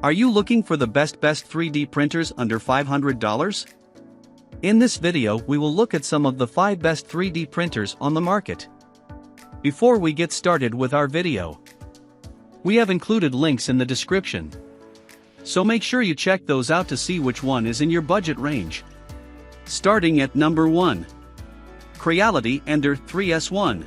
Are you looking for the best 3D printers under $500? In this video we will look at some of the 5 best 3D printers on the market. Before we get started with our video, we have included links in the description, so make sure you check those out to see which one is in your budget range. Starting at number 1. Creality Ender 3S1.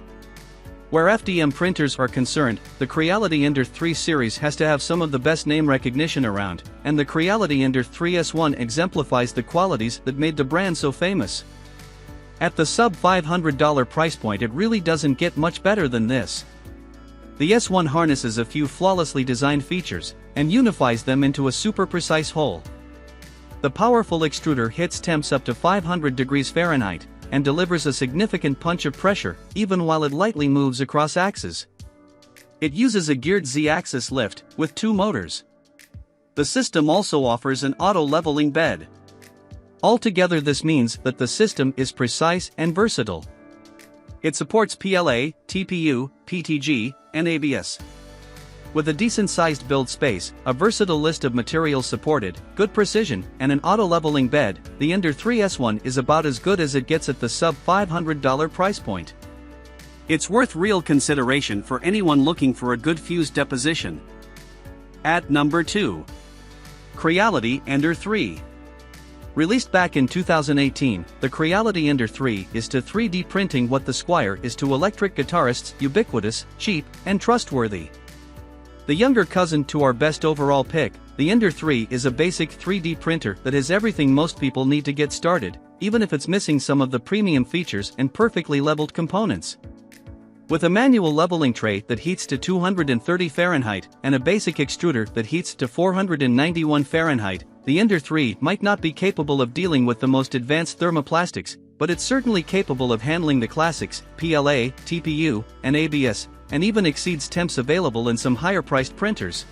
Where FDM printers are concerned, the Creality Ender 3 series has to have some of the best name recognition around, and the Creality Ender 3S1 exemplifies the qualities that made the brand so famous. At the sub-$500 price point, it really doesn't get much better than this. The S1 harnesses a few flawlessly designed features, and unifies them into a super precise whole. The powerful extruder hits temps up to 500 degrees Fahrenheit, and delivers a significant punch of pressure, even while it lightly moves across axes. It uses a geared Z-axis lift, with 2 motors. The system also offers an auto-leveling bed. Altogether, this means that the system is precise and versatile. It supports PLA, TPU, PTG, and ABS. With a decent-sized build space, a versatile list of materials supported, good precision, and an auto-leveling bed, the Ender 3S1 is about as good as it gets at the sub-$500 price point. It's worth real consideration for anyone looking for a good fuse deposition. At number 2. Creality Ender 3. Released back in 2018, the Creality Ender 3 is to 3D printing what the Squire is to electric guitarists: ubiquitous, cheap, and trustworthy. The younger cousin to our best overall pick, the Ender 3 is a basic 3D printer that has everything most people need to get started, even if it's missing some of the premium features and perfectly leveled components. With a manual leveling tray that heats to 230 Fahrenheit and a basic extruder that heats to 491 Fahrenheit, the Ender 3 might not be capable of dealing with the most advanced thermoplastics, but it's certainly capable of handling the classics, PLA, TPU, and ABS, and even exceeds temps available in some higher-priced printers.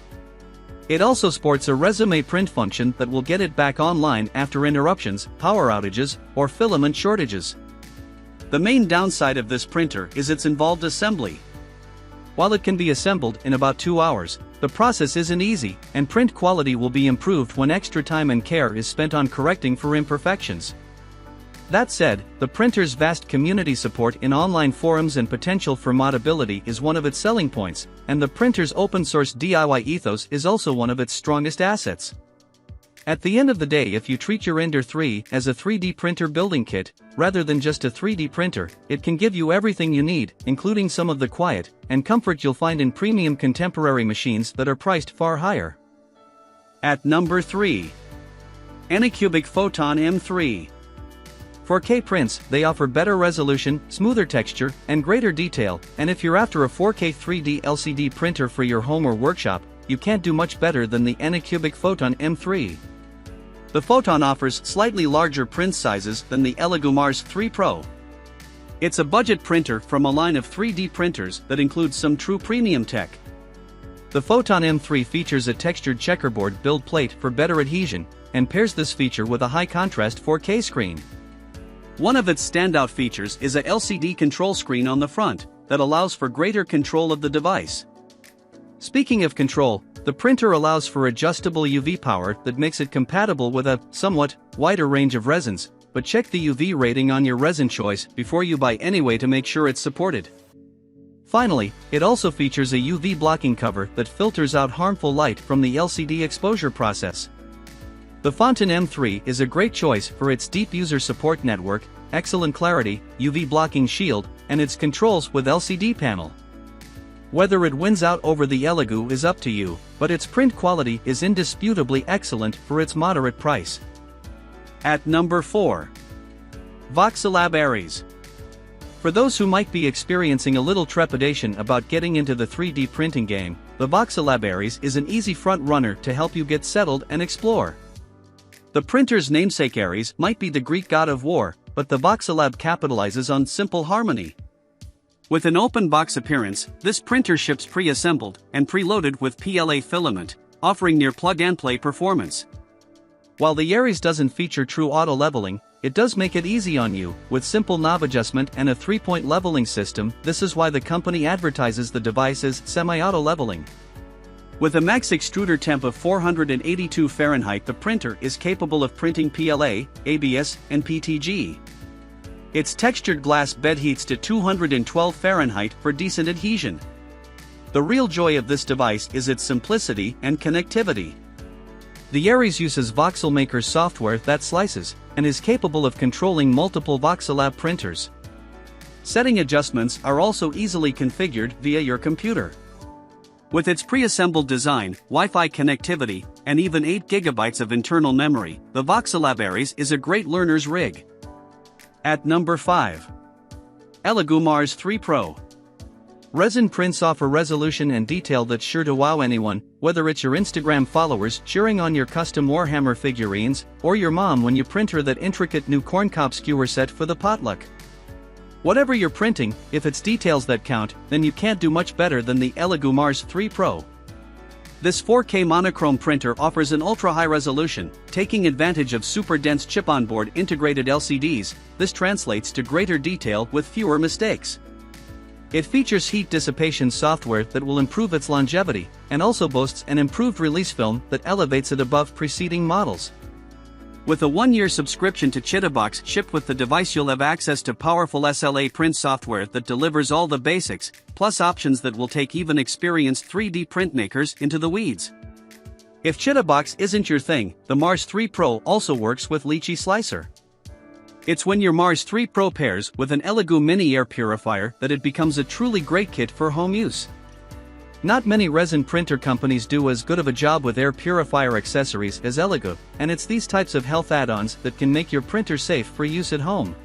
It also sports a resume print function that will get it back online after interruptions, power outages, or filament shortages. The main downside of this printer is its involved assembly. While it can be assembled in about 2 hours, the process isn't easy, and print quality will be improved when extra time and care is spent on correcting for imperfections. That said, the printer's vast community support in online forums and potential for modability is one of its selling points, and the printer's open-source DIY ethos is also one of its strongest assets. At the end of the day, if you treat your Ender 3 as a 3D printer building kit, rather than just a 3D printer, it can give you everything you need, including some of the quiet and comfort you'll find in premium contemporary machines that are priced far higher. At number 3. Anacubic Photon M3. 4K prints, they offer better resolution, smoother texture, and greater detail, and if you're after a 4K 3D LCD printer for your home or workshop, you can't do much better than the Anacubic Photon M3. The Photon offers slightly larger print sizes than the Elegoo Mars 3 Pro. It's a budget printer from a line of 3D printers that includes some true premium tech. The Photon M3 features a textured checkerboard build plate for better adhesion, and pairs this feature with a high-contrast 4K screen. One of its standout features is a LCD control screen on the front that allows for greater control of the device. Speaking of control, the printer allows for adjustable UV power that makes it compatible with a somewhat wider range of resins, but check the UV rating on your resin choice before you buy anyway to make sure it's supported. Finally, it also features a UV blocking cover that filters out harmful light from the LCD exposure process. The Photon M3 is a great choice for its deep user support network, excellent clarity, UV blocking shield, and its controls with LCD panel. Whether it wins out over the elegoo is up to you, but its print quality is indisputably excellent for its moderate price. At number 4. Voxel Aries. For those who might be experiencing a little trepidation about getting into the 3D printing game, the Voxel Aries is an easy front runner to help you get settled and explore. The printer's namesake Aries might be the Greek god of war, but the Voxel capitalizes on simple harmony. With an open box appearance, this printer ships pre-assembled and preloaded with PLA filament, offering near plug-and-play performance. While the Aries doesn't feature true auto-leveling, it does make it easy on you, with simple knob adjustment and a 3-point leveling system. This is why the company advertises the device as semi-auto leveling. With a max extruder temp of 482 Fahrenheit, the printer is capable of printing PLA, ABS, and PTG. Its textured glass bed heats to 212 Fahrenheit for decent adhesion. The real joy of this device is its simplicity and connectivity. The Aries uses Voxel Maker's software that slices, and is capable of controlling multiple Voxel printers. Setting adjustments are also easily configured via your computer. With its pre-assembled design, Wi-Fi connectivity, and even 8 GB of internal memory, the Voxel Aries is a great learner's rig. At number 5. Elegoo Mars 3 Pro. Resin prints offer resolution and detail that's sure to wow anyone, whether it's your Instagram followers cheering on your custom Warhammer figurines, or your mom when you print her that intricate new corncob skewer set for the potluck. Whatever you're printing, if it's details that count, then you can't do much better than the Elegoo Mars 3 Pro. This 4K monochrome printer offers an ultra-high resolution, taking advantage of super dense chip-on-board integrated LCDs. This translates to greater detail with fewer mistakes. It features heat dissipation software that will improve its longevity, and also boasts an improved release film that elevates it above preceding models. With a 1-year subscription to Chitabox shipped with the device, you'll have access to powerful SLA print software that delivers all the basics, plus options that will take even experienced 3D printmakers into the weeds. If Chitabox isn't your thing, the Mars 3 Pro also works with Lychee Slicer. It's when your Mars 3 Pro pairs with an Elegoo mini air purifier that it becomes a truly great kit for home use. Not many resin printer companies do as good of a job with air purifier accessories as Elegoo, and it's these types of health add-ons that can make your printer safe for use at home.